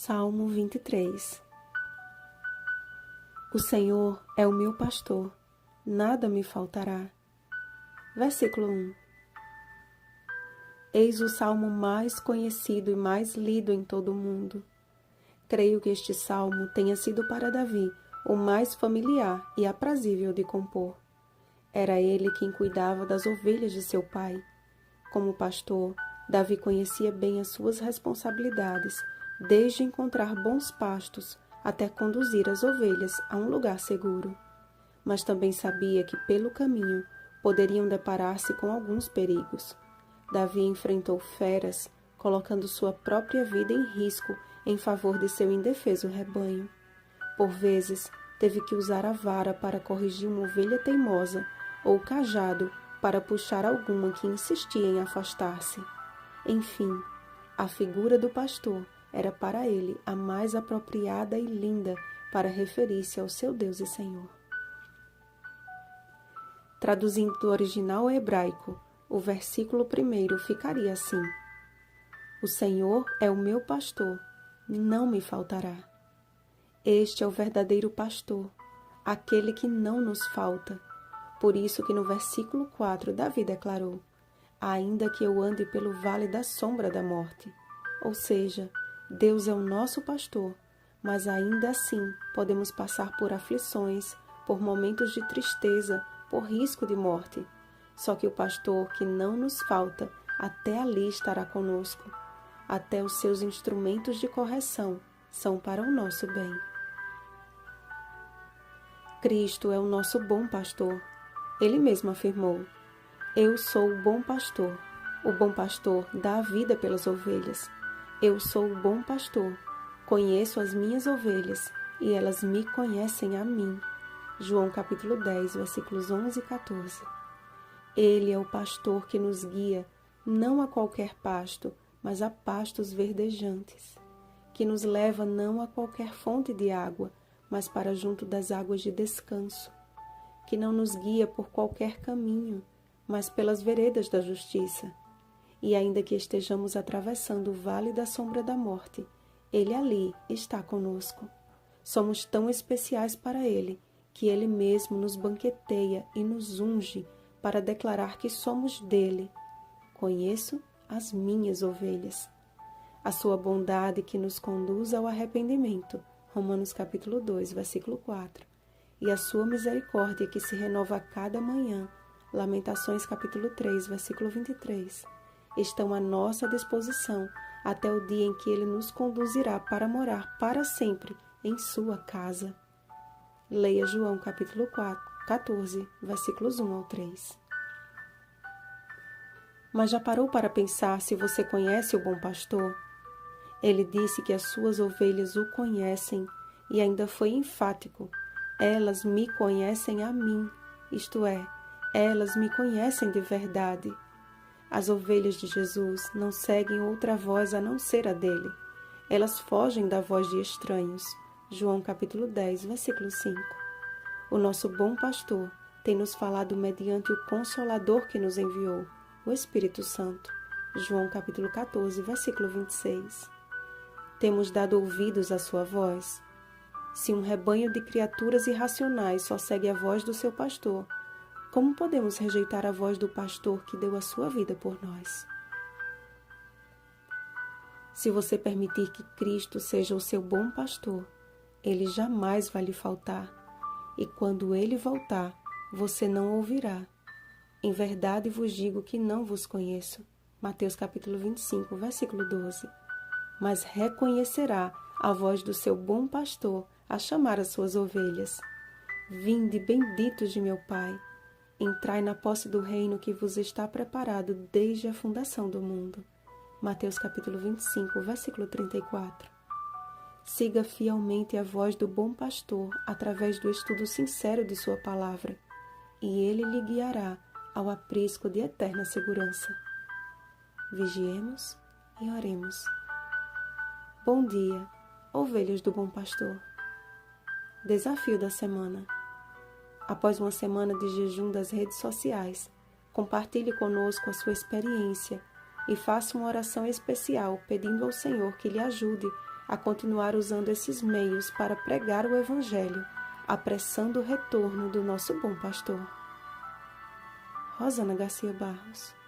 Salmo 23. O Senhor é o meu pastor, nada me faltará. Versículo 1. Eis o salmo mais conhecido e mais lido em todo o mundo. Creio que este salmo tenha sido para Davi o mais familiar e aprazível de compor. Era ele quem cuidava das ovelhas de seu pai. Como pastor, Davi conhecia bem as suas responsabilidades, desde encontrar bons pastos até conduzir as ovelhas a um lugar seguro. Mas também sabia que pelo caminho poderiam deparar-se com alguns perigos. Davi enfrentou feras, colocando sua própria vida em risco em favor de seu indefeso rebanho. Por vezes, teve que usar a vara para corrigir uma ovelha teimosa ou o cajado para puxar alguma que insistia em afastar-se. Enfim, a figura do pastor era para ele a mais apropriada e linda para referir-se ao seu Deus e Senhor. Traduzindo do original ao hebraico, o versículo 1 ficaria assim: O Senhor é o meu pastor, não me faltará. Este é o verdadeiro pastor, aquele que não nos falta. Por isso que no versículo 4 Davi declarou: Ainda que eu ande pelo vale da sombra da morte. Ou seja, Deus é o nosso pastor, mas ainda assim podemos passar por aflições, por momentos de tristeza, por risco de morte. Só que o pastor que não nos falta, até ali estará conosco. Até os seus instrumentos de correção são para o nosso bem. Cristo é o nosso bom pastor. Ele mesmo afirmou: Eu sou o bom pastor. O bom pastor dá a vida pelas ovelhas. Eu sou o bom pastor. Conheço as minhas ovelhas e elas me conhecem a mim. João capítulo 10, versículos 11 e 14. Ele é o pastor que nos guia, não a qualquer pasto, mas a pastos verdejantes, que nos leva não a qualquer fonte de água, mas para junto das águas de descanso, que não nos guia por qualquer caminho, mas pelas veredas da justiça. E ainda que estejamos atravessando o vale da sombra da morte, Ele ali está conosco. Somos tão especiais para Ele, que Ele mesmo nos banqueteia e nos unge para declarar que somos dele. Conheço as minhas ovelhas. A sua bondade que nos conduz ao arrependimento, Romanos capítulo 2, versículo 4. E a sua misericórdia que se renova a cada manhã, Lamentações capítulo 3, versículo 23, estão à nossa disposição até o dia em que Ele nos conduzirá para morar para sempre em sua casa. Leia João capítulo 14, versículos 1 ao 3. Mas já parou para pensar se você conhece o bom pastor? Ele disse que as suas ovelhas o conhecem e ainda foi enfático: Elas me conhecem a mim, isto é, elas me conhecem de verdade. As ovelhas de Jesus não seguem outra voz a não ser a dele. Elas fogem da voz de estranhos. João capítulo 10, versículo 5. O nosso bom pastor tem nos falado mediante o Consolador que nos enviou, o Espírito Santo. João capítulo 14, versículo 26. Temos dado ouvidos à sua voz? Se um rebanho de criaturas irracionais só segue a voz do seu pastor, como podemos rejeitar a voz do pastor que deu a sua vida por nós? Se você permitir que Cristo seja o seu bom pastor, Ele jamais vai lhe faltar. E quando Ele voltar, você não ouvirá. Em verdade vos digo que não vos conheço. Mateus capítulo 25, versículo 12. Mas reconhecerá a voz do seu bom pastor a chamar as suas ovelhas. Vinde, benditos de meu Pai. Entrai na posse do reino que vos está preparado desde a fundação do mundo. Mateus capítulo 25, versículo 34. Siga fielmente a voz do bom pastor através do estudo sincero de sua palavra, e ele lhe guiará ao aprisco de eterna segurança. Vigiemos e oremos. Bom dia, ovelhas do bom pastor. Desafio da semana. Após uma semana de jejum das redes sociais, compartilhe conosco a sua experiência e faça uma oração especial pedindo ao Senhor que lhe ajude a continuar usando esses meios para pregar o Evangelho, apressando o retorno do nosso bom pastor. Rosana Garcia Barros.